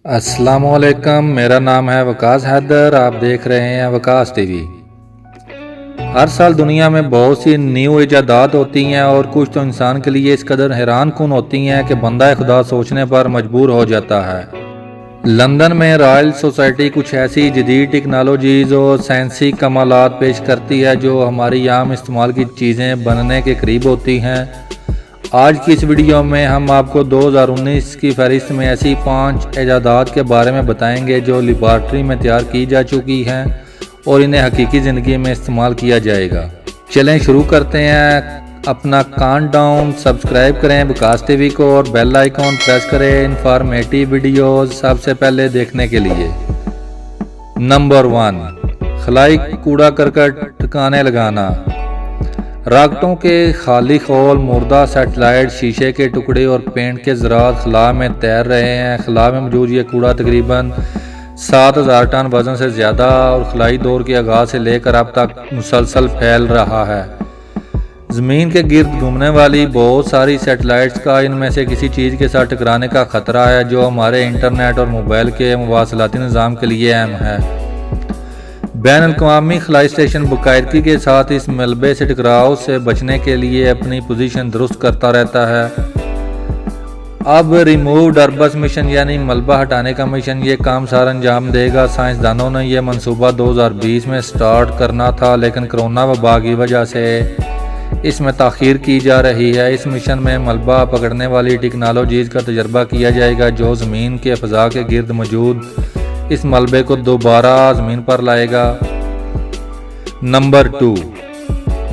السلام علیکم، میرا نام ہے وقاص حیدر، آپ دیکھ رہے ہیں وقاص ٹی وی۔ ہر سال دنیا میں بہت سی نیو ایجادات ہوتی ہیں اور کچھ تو انسان کے لیے اس قدر حیران کن ہوتی ہیں کہ بندہ خدا سوچنے پر مجبور ہو جاتا ہے۔ لندن میں رائل سوسائٹی کچھ ایسی جدید ٹیکنالوجیز اور سائنسی کمالات پیش کرتی ہے جو ہماری عام استعمال کی چیزیں بننے کے قریب ہوتی ہیں۔ آج کی اس ویڈیو میں ہم آپ کو 2019 کی فہرست میں ایسی 5 ایجادات کے بارے میں بتائیں گے جو لیبارٹری میں تیار کی جا چکی ہیں اور انہیں حقیقی زندگی میں استعمال کیا جائے گا۔ چلیں شروع کرتے ہیں۔ اپنا کاؤنٹ ڈاؤن سبسکرائب کریں وقاص ٹی وی کو اور بیل آئیکن پریس کریں انفارمیٹیو ویڈیوز سب سے پہلے دیکھنے کے لیے۔ نمبر 1، خلائی کوڑا کرکٹ ٹھکانے لگانا۔ راکٹوں کے خالی خول، مردہ سیٹلائٹ، شیشے کے ٹکڑے اور پینٹ کے ذرات خلا میں تیر رہے ہیں۔ خلا میں موجود یہ کوڑا تقریباً 7000 ٹن وزن سے زیادہ اور خلائی دور کے آغاز سے لے کر اب تک مسلسل پھیل رہا ہے۔ زمین کے گرد گھومنے والی بہت ساری سیٹلائٹس کا ان میں سے کسی چیز کے ساتھ ٹکرانے کا خطرہ ہے جو ہمارے انٹرنیٹ اور موبائل کے مواصلاتی نظام کے لیے اہم ہے۔ بین الاقوامی خلائی اسٹیشن باقاعدگی کے ساتھ اس ملبے سے ٹکراؤ سے بچنے کے لیے اپنی پوزیشن درست کرتا رہتا ہے۔ اب ریموو ڈربس مشن یعنی ملبہ ہٹانے کا مشن یہ کام سار انجام دے گا۔ سائنسدانوں نے یہ منصوبہ 2020 میں سٹارٹ کرنا تھا لیکن کرونا وبا کی وجہ سے اس میں تاخیر کی جا رہی ہے۔ اس مشن میں ملبہ پکڑنے والی ٹیکنالوجیز کا تجربہ کیا جائے گا جو زمین کے فضا کے گرد موجود اس ملبے کو دوبارہ زمین پر لائے گا۔ نمبر 2،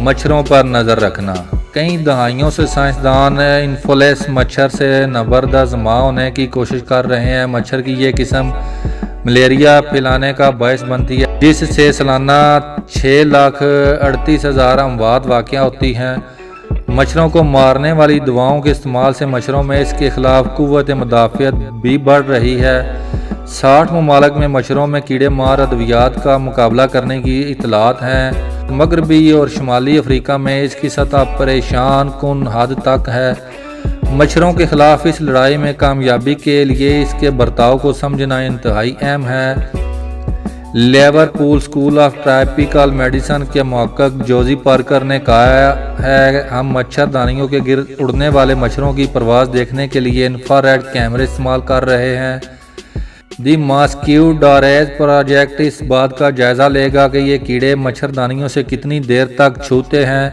مچھروں پر نظر رکھنا۔ کئی دہائیوں سے سائنسدان انفلوئنس مچھر سے نبردآزما ہونے کی کوشش کر رہے ہیں۔ مچھر کی یہ قسم ملیریا پھیلانے کا باعث بنتی ہے جس سے سالانہ 6,38,000 اموات واقع ہوتی ہیں۔ مچھروں کو مارنے والی دواؤں کے استعمال سے مچھروں میں اس کے خلاف قوت مدافعت بھی بڑھ رہی ہے۔ 60 ممالک میں مچھروں میں کیڑے مار ادویات کا مقابلہ کرنے کی اطلاعات ہیں۔ مغربی اور شمالی افریقہ میں اس کی سطح پریشان کن حد تک ہے۔ مچھروں کے خلاف اس لڑائی میں کامیابی کے لیے اس کے برتاؤ کو سمجھنا انتہائی اہم ہے۔ Liverpool school of tropical medicine کے محقق جوزی پارکر نے کہا ہے ہم مچھر دانیوں کے گرد اڑنے والے مچھروں کی پرواز دیکھنے کے لیے انفراریڈ کیمرے استعمال کر رہے ہیں۔ دی ماسکیو ڈاریز پروجیکٹ اس بات کا جائزہ لے گا کہ یہ کیڑے مچھردانیوں سے کتنی دیر تک چھوتے ہیں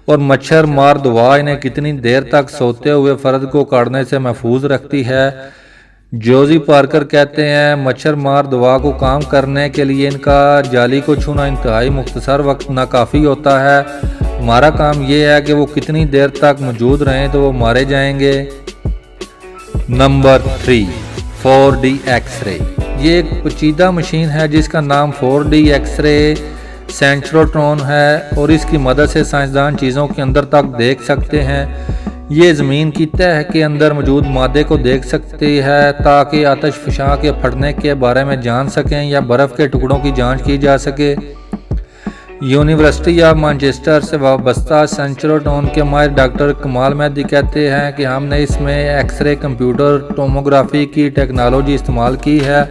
اور مچھر مار دوا انہیں کتنی دیر تک سوتے ہوئے فرد کو کاٹنے سے محفوظ رکھتی ہے۔ جوزی پارکر کہتے ہیں مچھر مار دوا کو کام کرنے کے لیے ان کا جالی کو چھونا انتہائی مختصر وقت ناکافی ہوتا ہے۔ ہمارا کام یہ ہے کہ وہ کتنی دیر تک موجود رہیں تو وہ مارے جائیں گے۔ Number 3، 4D X ray. یہ ایک پیچیدہ مشین ہے جس کا نام 4D ایکس رے سینچروٹرون ہے اور اس کی مدد سے سائنسدان چیزوں کے اندر تک دیکھ سکتے ہیں۔ یہ زمین کی تہہ کے اندر موجود مادے کو دیکھ سکتی ہے تاکہ آتش فشاں کے پھٹنے کے بارے میں جان سکیں یا برف کے ٹکڑوں کی جانچ کی جا سکے۔ یونیورسٹی آف مانچسٹر سے وابستہ سینچروٹرون کے ماہر ڈاکٹر کمال مہدی کہتے ہیں کہ ہم نے اس میں ایکس رے کمپیوٹر ٹوموگرافی کی ٹیکنالوجی استعمال کی ہے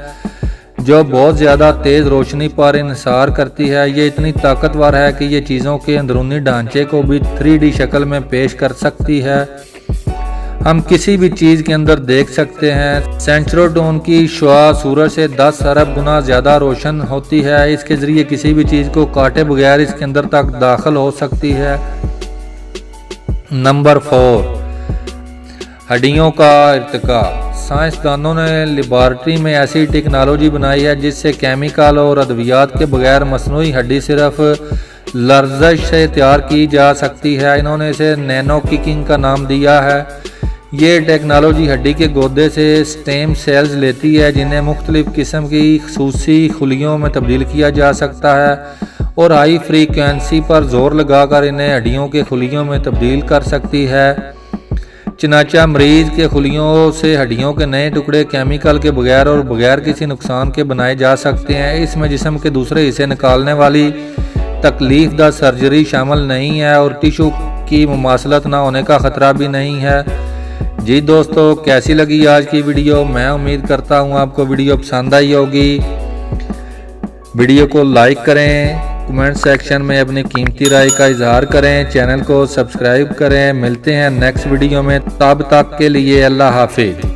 جو بہت زیادہ تیز روشنی پر انحصار کرتی ہے۔ یہ اتنی طاقتور ہے کہ یہ چیزوں کے اندرونی ڈھانچے کو بھی 3D شکل میں پیش کر سکتی ہے۔ ہم کسی بھی چیز کے اندر دیکھ سکتے ہیں۔ سینچروٹرون کی شعاع سورج سے 10 ارب گنا زیادہ روشن ہوتی ہے۔ اس کے ذریعے کسی بھی چیز کو کاٹے بغیر اس کے اندر تک داخل ہو سکتی ہے۔ نمبر 4، ہڈیوں کا ارتقاء۔ سائنسدانوں نے لیبارٹری میں ایسی ٹیکنالوجی بنائی ہے جس سے کیمیکل اور ادویات کے بغیر مصنوعی ہڈی صرف لرزش سے تیار کی جا سکتی ہے۔ انہوں نے اسے نینو ککنگ کا نام دیا ہے۔ یہ ٹیکنالوجی ہڈی کے گودے سے سٹیم سیلز لیتی ہے جنہیں مختلف قسم کی خصوصی خلیوں میں تبدیل کیا جا سکتا ہے اور ہائی فریکوینسی پر زور لگا کر انہیں ہڈیوں کے خلیوں میں تبدیل کر سکتی ہے۔ چنانچہ مریض کے خلیوں سے ہڈیوں کے نئے ٹکڑے کیمیکل کے بغیر اور بغیر کسی نقصان کے بنائے جا سکتے ہیں۔ اس میں جسم کے دوسرے حصے نکالنے والی تکلیف دہ سرجری شامل نہیں ہے اور ٹیشو کی مماثلت نہ ہونے کا خطرہ بھی نہیں ہے۔ جی دوستو کیسی لگی آج کی ویڈیو؟ میں امید کرتا ہوں آپ کو ویڈیو پسند آئی ہوگی۔ ویڈیو کو لائک کریں، کمنٹ سیکشن میں اپنی قیمتی رائے کا اظہار کریں، چینل کو سبسکرائب کریں۔ ملتے ہیں نیکسٹ ویڈیو میں، تب تک کے لیے اللہ حافظ۔